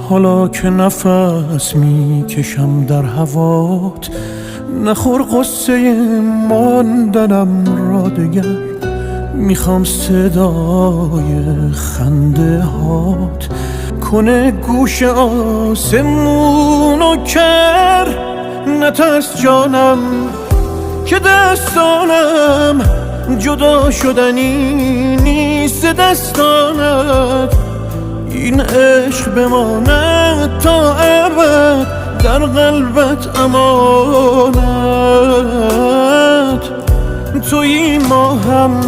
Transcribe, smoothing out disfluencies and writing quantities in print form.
حالا که نفس میکشم در هوات، نخور قصه ماندنم را دگر. میخوام صدای خنده هات کنه گوش آسمونو کر. نترس جانم که دستانم جدا شدنی نیست دستانت. این عشق بماند تا ابد در قلبت امانت. تویی ما هم